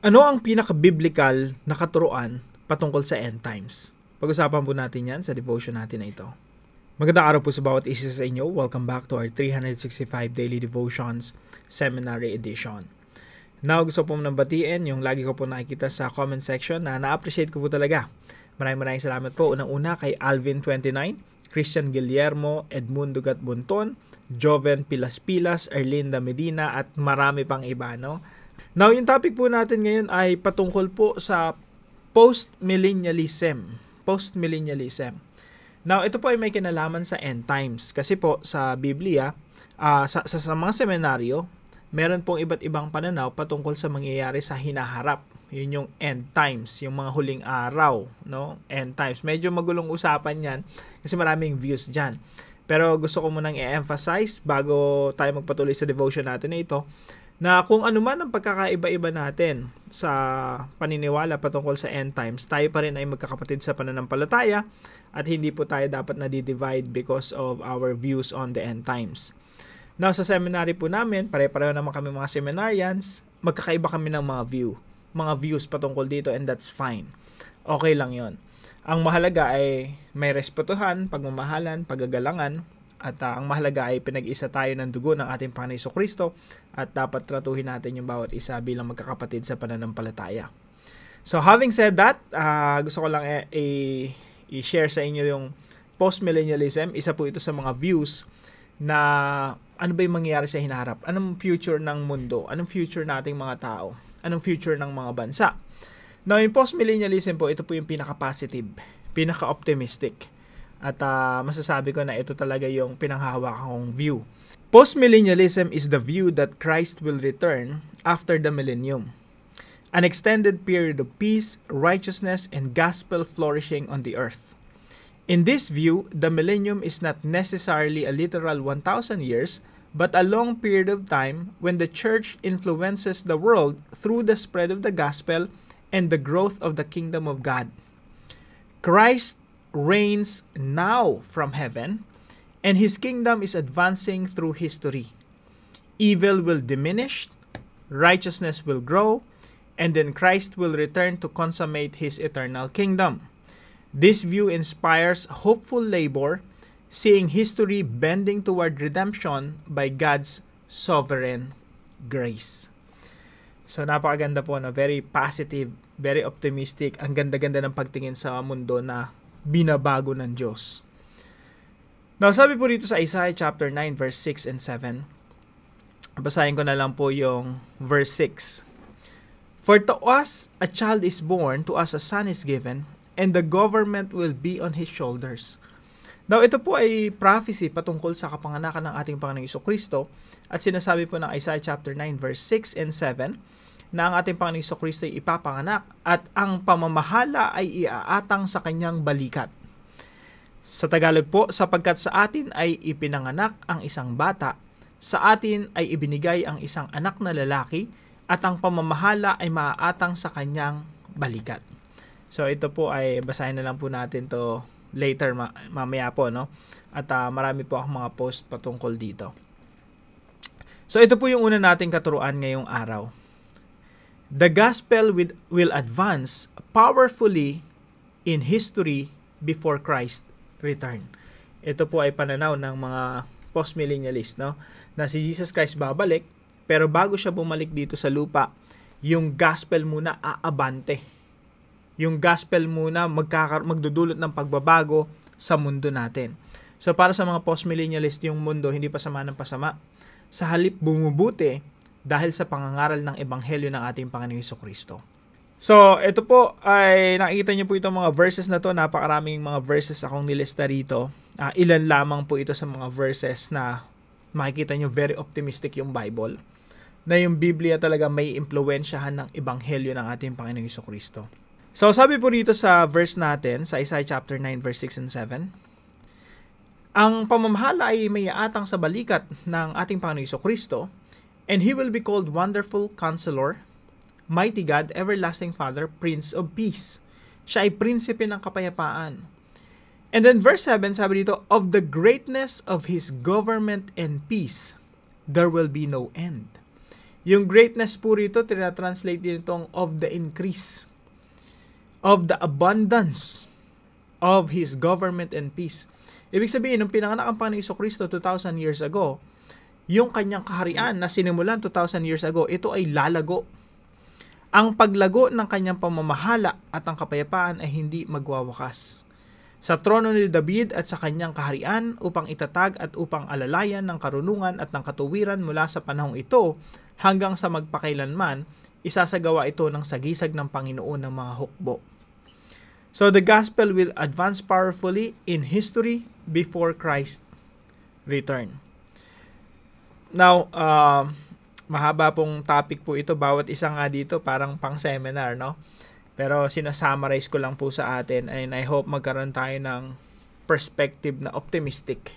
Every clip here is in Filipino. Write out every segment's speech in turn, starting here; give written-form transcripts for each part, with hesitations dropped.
Ano ang pinaka-biblical na katuruan patungkol sa end times? Pag-usapan po natin yan sa devotion natin na ito. Magandang araw po sa bawat isa sa inyo. Welcome back to our 365 Daily Devotions Seminary Edition. Now, gusto po nang batiin yung lagi ko po nakikita sa comment section na na-appreciate ko po talaga. Maraming salamat po. Unang-una kay Alvin29, Christian Guillermo, Edmundo Gatbunton, Joven Pilas-Pilas, Erlinda Medina at marami pang iba, no? Now, yung topic po natin ngayon ay patungkol po sa post-millennialism. Post-millennialism. Now, ito po ay may kinalaman sa end times. Kasi po sa Biblia, sa mga seminaryo, meron pong iba't ibang pananaw patungkol sa mangyayari sa hinaharap. Yun yung end times, yung mga huling araw, no? End times. Medyo magulong usapan yan kasi maraming views dyan. Pero gusto ko munang i-emphasize bago tayo magpatuloy sa devotion natin na ito, na kung ano man ang pagkakaiba-iba natin sa paniniwala patungkol sa end times, tayo pa rin ay magkakapatid sa pananampalataya at hindi po tayo dapat na-divide because of our views on the end times. Now, sa seminary po namin, pare-pareho naman kami mga seminarians, magkakaiba kami ng mga views patungkol dito, and that's fine. Okay lang yon. Ang mahalaga ay may respetuhan, pagmamahalan, paggagalangan, at ang mahalaga ay pinag-isa tayo ng dugo ng ating Panginoon Jesucristo at dapat tratuhin natin yung bawat isa bilang magkakapatid sa pananampalataya. So having said that, gusto ko lang i-share sa inyo yung post-millennialism. Isa po ito sa mga views na ano ba yung mangyayari sa hinaharap? Anong future ng mundo? Anong future nating mga tao? Anong future ng mga bansa? Now, in post-millennialism po, ito po yung pinaka-positive, pinaka-optimistic. At masasabi ko na ito talaga yung pinanghahawakan kong view. Post-millennialism is the view that Christ will return after the millennium. An extended period of peace, righteousness, and gospel flourishing on the earth. In this view, the millennium is not necessarily a literal 1,000 years, but a long period of time when the church influences the world through the spread of the gospel and the growth of the kingdom of God. Christ reigns now from heaven, and his kingdom is advancing through history. Evil will diminish, righteousness will grow, and then Christ will return to consummate his eternal kingdom. This view inspires hopeful labor, seeing history bending toward redemption by God's sovereign grace. So napakaganda po, no? Very positive, very optimistic. Ang ganda-ganda ng pagtingin sa mundo na binabago ng Diyos. Now, sabi po dito sa Isaiah chapter 9 verse 6 and 7. Basahin ko na lang po yung verse 6. For to us a child is born, to us a son is given, and the government will be on his shoulders. Now, ito po ay prophecy patungkol sa kapanganakan ng ating Panginoong Jesucristo, at sinasabi po ng Isaiah chapter 9 verse 6 and 7 na ang ating Panginoong Jesucristo ay ipapanganak at ang pamamahala ay iaatang sa kanyang balikat. Sa Tagalog po, sapagkat sa atin ay ipinanganak ang isang bata, sa atin ay ibinigay ang isang anak na lalaki, at ang pamamahala ay maaatang sa kanyang balikat. So ito po ay basahin na lang po natin to later mamaya po, no? At marami po ang mga post patungkol dito. So ito po yung una nating katuruan ngayong araw. The gospel will advance powerfully in history before Christ return. Ito po ay pananaw ng mga post-millennialist, no? Na si Jesus Christ babalik, pero bago siya bumalik dito sa lupa, yung gospel muna aabante. Yung gospel muna magdudulot ng pagbabago sa mundo natin. So para sa mga post-millennialist, yung mundo hindi pasama ng pasama. Sa halip bumubuti dahil sa pangangaral ng ebanghelyo ng ating Panginoong Jesucristo. So, ito po ay nakikita niyo po itong mga verses na to. Napakaraming mga verses akong nilista rito. Ilan lamang po ito sa mga verses na makikita niyo very optimistic yung Bible. Na yung Biblia talaga may impluwensyahan ng ebanghelyo ng ating Panginoong Jesucristo. So, sabi po dito sa verse natin, sa Isaiah chapter 9 verse 6 and 7, ang pamamahala ay may aatang sa balikat ng ating Panginoong Jesucristo, and he will be called Wonderful Counselor, Mighty God, Everlasting Father, Prince of Peace. Siya ay prinsipe ng kapayapaan. And then verse 7, sabi dito, of the greatness of his government and peace, there will be no end. Yung greatness po rito, tinatranslate din itong of the increase, of the abundance of His government and peace. Ibig sabihin, nung pinanganak ang Panginoong Jesucristo 2,000 years ago, yung kanyang kaharian na sinimulan 2,000 years ago, ito ay lalago. Ang paglago ng kanyang pamamahala at ang kapayapaan ay hindi magwawakas. Sa trono ni David at sa kanyang kaharian upang itatag at upang alalayan ng karunungan at ng katuwiran mula sa panahong ito hanggang sa magpakailanman, isasagawa ito ng sagisag ng Panginoon ng mga hukbo. So the gospel will advance powerfully in history before Christ's return. Now, mahaba pong topic po ito. Bawat isa nga dito parang pang-seminar, no? Pero sinasummarize ko lang po sa atin and I hope magkaroon tayo ng perspective na optimistic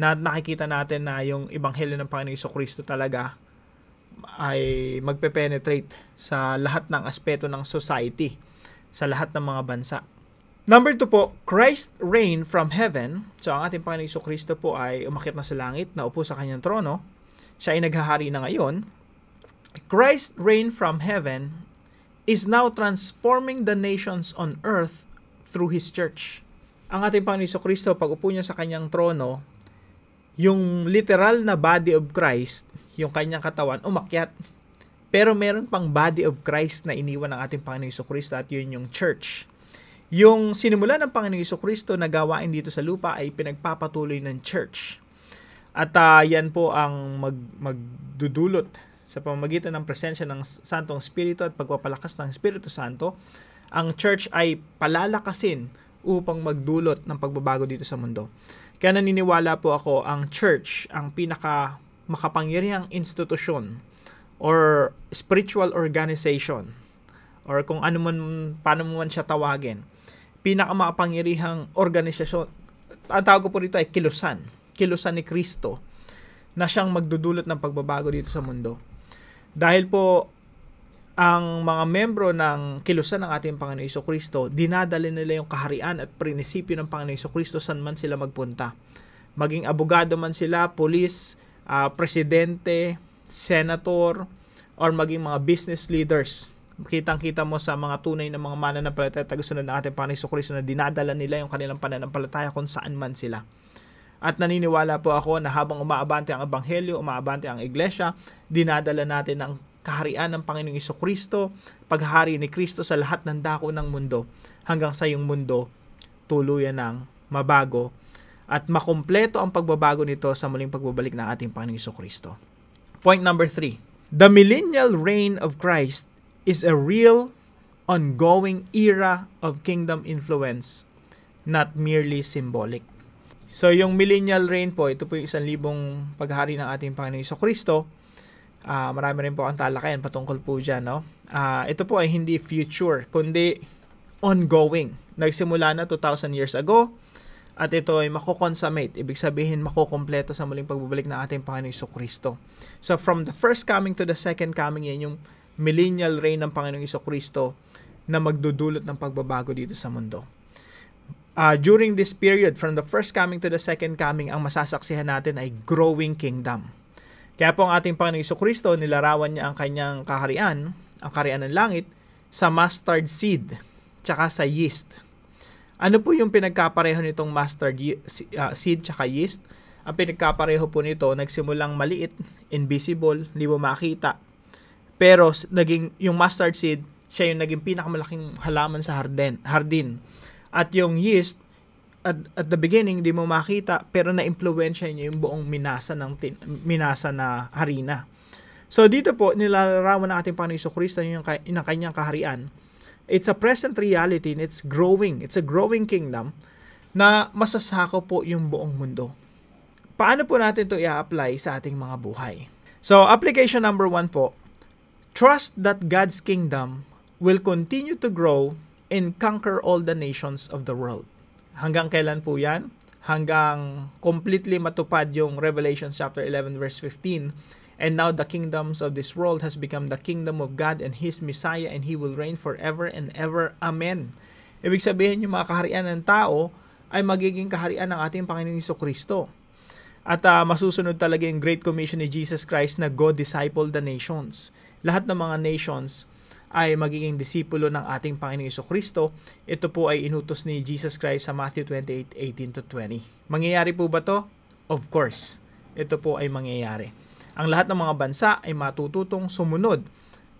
na nakikita natin na yung ebanghelyo ng Panginoong Jesucristo talaga ay magpe-penetrate sa lahat ng aspeto ng society, sa lahat ng mga bansa. Number 2 po, Christ reign from heaven. So ang ating Panginoong Jesucristo po ay umakyat na sa langit, naupo sa kanyang trono. Siya ay naghahari na ngayon. Christ reign from heaven is now transforming the nations on earth through His church. Ang ating Panginoong Jesucristo, pag upo niya sa kanyang trono, yung literal na body of Christ, yung kanyang katawan, umakyat. Pero meron pang body of Christ na iniwan ng ating Panginoong Jesucristo at yun yung church. Yung sinimula ng Panginoong Jesucristo na gawain dito sa lupa ay pinagpapatuloy ng church. At yan po ang magdudulot sa pamamagitan ng presensya ng Santong Espiritu at pagpapalakas ng Espiritu Santo. Ang church ay palalakasin upang magdulot ng pagbabago dito sa mundo. Kaya naniniwala po ako ang church ang pinaka makapangyarihang institusyon or spiritual organization or kung ano man, paano mo man siya tawagin, pinakamakapangyarihang organisasyon, ang tawag ko po rito ay kilusan ni Kristo na siyang magdudulot ng pagbabago dito sa mundo. Dahil po ang mga membro ng kilusan ng ating Panginoong Jesucristo, dinadala nila yung kaharian at prinsipyo ng Panginoong Jesucristo saan man sila magpunta. Maging abogado man sila, pulis, presidente, senator, or maging mga business leaders. Kitang-kita mo sa mga tunay na mga mananampalataya at tagasunod ng ating Panginoong Jesucristo na dinadala nila yung kanilang pananampalataya kung saan man sila. At naniniwala po ako na habang umaabante ang ebanghelyo, umaabante ang iglesia, dinadala natin ang kaharian ng Panginoong Jesucristo, paghahari ni Kristo sa lahat ng dako ng mundo, hanggang sa yung mundo tuluyan ng mabago at makumpleto ang pagbabago nito sa muling pagbabalik ng ating Panginoong Jesucristo. Point number 3. The millennial reign of Christ is a real, ongoing era of kingdom influence, not merely symbolic. So, yung millennial reign po, ito po yung 1,000 paghahari ng ating Panginoong Jesucristo. Marami rin po ang talakayan patungkol po dyan, no? Ito po ay hindi future, kundi ongoing. Nagsimula na 2,000 years ago, at ito ay makukonsummate. Ibig sabihin, makukompleto sa muling pagbabalik ng ating Panginoong Jesucristo. So, from the first coming to the second coming, yan yung millennial reign ng Panginoong Jesucristo na magdudulot ng pagbabago dito sa mundo. During this period, from the first coming to the second coming, ang masasaksihan natin ay growing kingdom. Kaya po ang ating Panginoong Jesucristo, nilarawan niya ang kanyang kaharian, ang kaharian ng langit, sa mustard seed, tsaka sa yeast. Ano po yung pinagkapareho nitong mustard seed tsaka yeast? Ang pinagkapareho po nito, nagsimulang maliit, invisible, hindi mo makita. Pero yung mustard seed, siya yung naging pinakamalaking halaman sa hardin. At yung yeast, at the beginning, di mo makita, pero na-impluwensya niya yung buong minasa na harina. So dito po, nilalarawan ng ating Panginoong Jesucristo yung kanyang kaharian. It's a present reality and it's growing. It's a growing kingdom na masasako po yung buong mundo. Paano po natin ito i-apply sa ating mga buhay? So, application number 1 po, trust that God's kingdom will continue to grow and conquer all the nations of the world. Hanggang kailan po yan? Hanggang completely matupad yung Revelation chapter 11 verse 15. And now the kingdoms of this world has become the kingdom of God and His Messiah, and He will reign forever and ever. Amen. Ibig sabihin yung mga kaharian ng tao ay magiging kaharian ng ating Panginoong Jesucristo. At masusunod talaga yung Great Commission ni Jesus Christ na go disciple the nations. Lahat ng mga nations ay magiging disipulo ng ating Panginoong Jesucristo. Ito po ay inutos ni Jesus Christ sa Matthew 28:18-20. Mangyayari po ba to? Of course. Ito po ay mangyayari. Ang lahat ng mga bansa ay matututong sumunod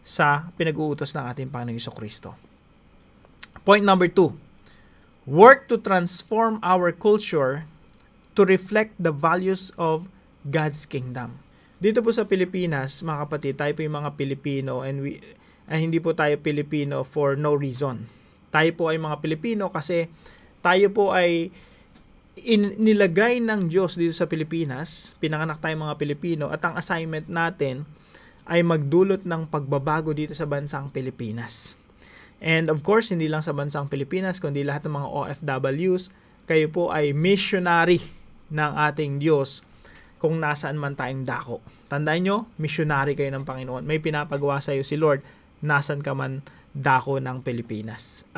sa pinag-uutos ng ating Panginoong Jesucristo. Point number 2. Work to transform our culture to reflect the values of God's kingdom. Dito po sa Pilipinas, mga kapatid, tayo po yung mga Pilipino and hindi po tayo Pilipino for no reason. Tayo po ay mga Pilipino kasi tayo po ay nilagay ng Diyos dito sa Pilipinas. Pinanganak tayong mga Pilipino at ang assignment natin ay magdulot ng pagbabago dito sa bansang Pilipinas. And of course, hindi lang sa bansang Pilipinas, kundi lahat ng mga OFWs, kayo po ay missionary ng ating Diyos kung nasaan man tayong dako. Tandaan nyo, missionary kayo ng Panginoon. May pinapagawa sa iyo si Lord, nasan ka man dako ng Pilipinas.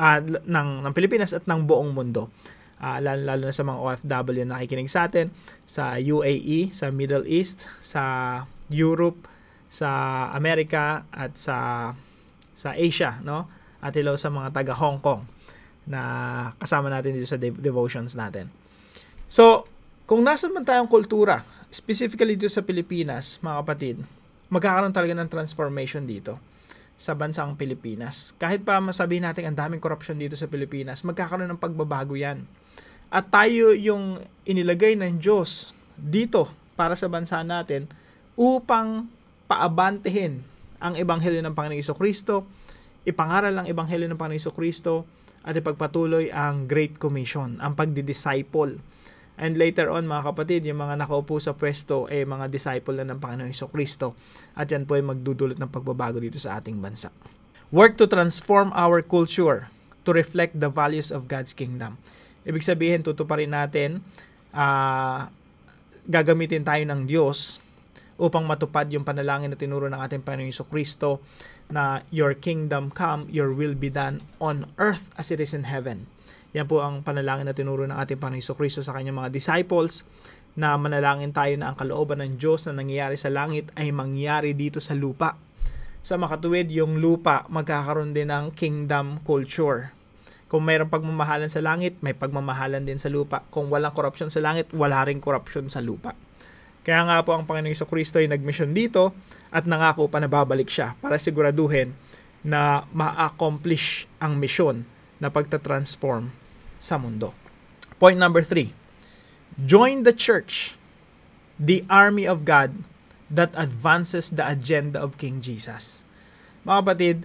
Ng Pilipinas at ng buong mundo. Lalo na sa mga OFW na nakikinig sa atin, sa UAE, sa Middle East, sa Europe, sa Amerika, at sa Asia, no? At hello sa mga taga Hong Kong na kasama natin dito sa devotions natin. So, kung nasan man tayong kultura, specifically dito sa Pilipinas, mga kapatid, magkakaroon talaga ng transformation dito sa bansang Pilipinas. Kahit pa masabihin natin ang daming korupsyon dito sa Pilipinas, magkakaroon ng pagbabago yan. At tayo yung inilagay ng Diyos dito para sa bansa natin upang paabantehin ang Ebanghelyo ng Panginoong Jesucristo, ipangaral ang Ebanghelyo ng Panginoong Jesucristo, at ipagpatuloy ang Great Commission, ang pagdi-disciple. And later on, mga kapatid, yung mga nakaupo sa pwesto ay mga disciple na ng Panginoong Jesucristo. At yan po ay magdudulot ng pagbabago dito sa ating bansa. Work to transform our culture to reflect the values of God's kingdom. Ibig sabihin, tutuparin natin, gagamitin tayo ng Diyos upang matupad yung panalangin na tinuro ng ating Panginoong Jesucristo na your kingdom come, your will be done on earth as it is in heaven. Yan po ang panalangin na tinuro ng ating Panginoong Jesucristo sa kanyang mga disciples, na manalangin tayo na ang kalooban ng Diyos na nangyayari sa langit ay mangyari dito sa lupa. Sa makatuwid, yung lupa magkakaroon din ng kingdom culture. Kung mayroong pagmamahalan sa langit, may pagmamahalan din sa lupa. Kung walang korupsyon sa langit, wala ring korupsyon sa lupa. Kaya nga po ang Panginoong Jesucristo ay nagmisyon dito at nangako pa na babalik siya para siguraduhin na ma-accomplish ang misyon na pagtatransform sa mundo. Point number 3. Join the church, the army of God that advances the agenda of King Jesus. Mga kapatid,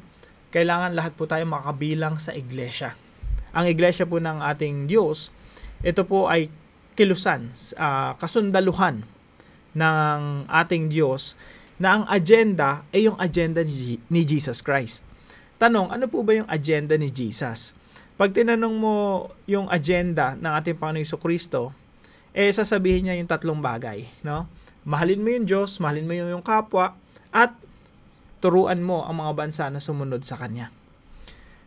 kailangan lahat po tayo makabilang sa iglesia. Ang iglesia po ng ating Diyos, ito po ay kilusan, kasundaluhan ng ating Diyos na ang agenda ay yung agenda ni Jesus Christ. Tanong, ano po ba yung agenda ni Jesus? Pag tinanong mo yung agenda ng ating Panginoong Jesucristo, sasabihin niya yung tatlong bagay, no? Mahalin mo yung Diyos, mahalin mo yung kapwa, at turuan mo ang mga bansa na sumunod sa Kanya.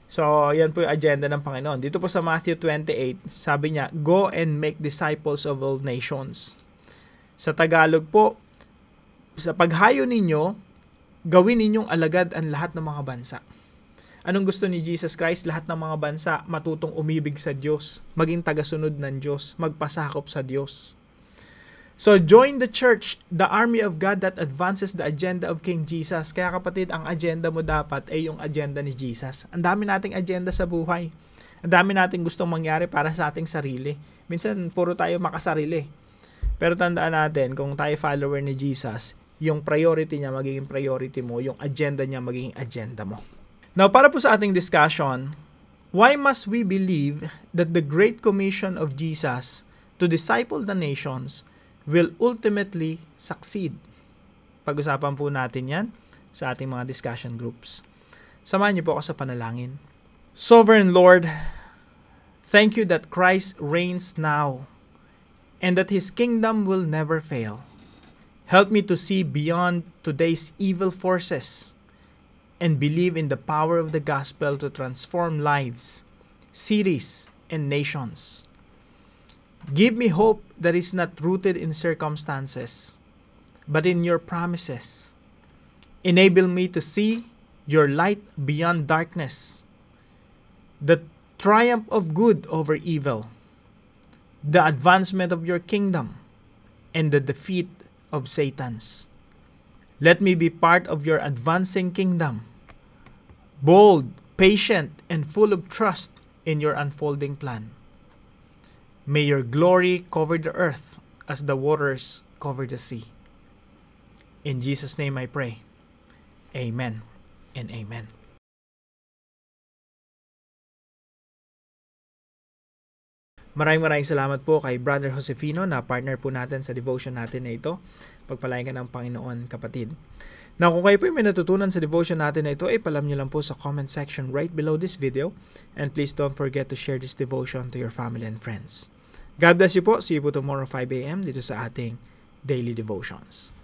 So, yan po yung agenda ng Panginoon. Dito po sa Matthew 28, sabi niya, go and make disciples of all nations. Sa Tagalog po, sa paghayo ninyo, gawin ninyong alagad ang lahat ng mga bansa. Anong gusto ni Jesus Christ? Lahat ng mga bansa matutong umibig sa Diyos, maging tagasunod ng Diyos, magpasakop sa Diyos. So, join the church, the army of God that advances the agenda of King Jesus. Kaya kapatid, ang agenda mo dapat ay yung agenda ni Jesus. Ang dami nating agenda sa buhay. Ang dami nating gustong mangyari para sa ating sarili. Minsan, puro tayo makasarili. Pero tandaan natin, kung tayo follower ni Jesus, yung priority niya magiging priority mo, yung agenda niya magiging agenda mo. Now, para po sa ating discussion, why must we believe that the Great Commission of Jesus to disciple the nations will ultimately succeed? Pag-usapan po natin yan sa ating mga discussion groups. Samahan niyo po ako sa panalangin. Sovereign Lord, thank you that Christ reigns now and that His kingdom will never fail. Help me to see beyond today's evil forces and believe in the power of the gospel to transform lives, cities, and nations. Give me hope that is not rooted in circumstances, but in your promises. Enable me to see your light beyond darkness, the triumph of good over evil, the advancement of your kingdom, and the defeat of Satan's. Let me be part of your advancing kingdom, bold, patient, and full of trust in your unfolding plan. May your glory cover the earth as the waters cover the sea. In Jesus' name I pray. Amen and amen. Maraming salamat po kay Brother Josefino na partner po natin sa devotion natin na ito. Pagpalain ka ng Panginoon, kapatid. Now, kung kayo po may natutunan sa devotion natin na ito, ay palam nyo lang po sa comment section right below this video. And please don't forget to share this devotion to your family and friends. God bless you po. See you po tomorrow 5 a.m. dito sa ating Daily Devotions.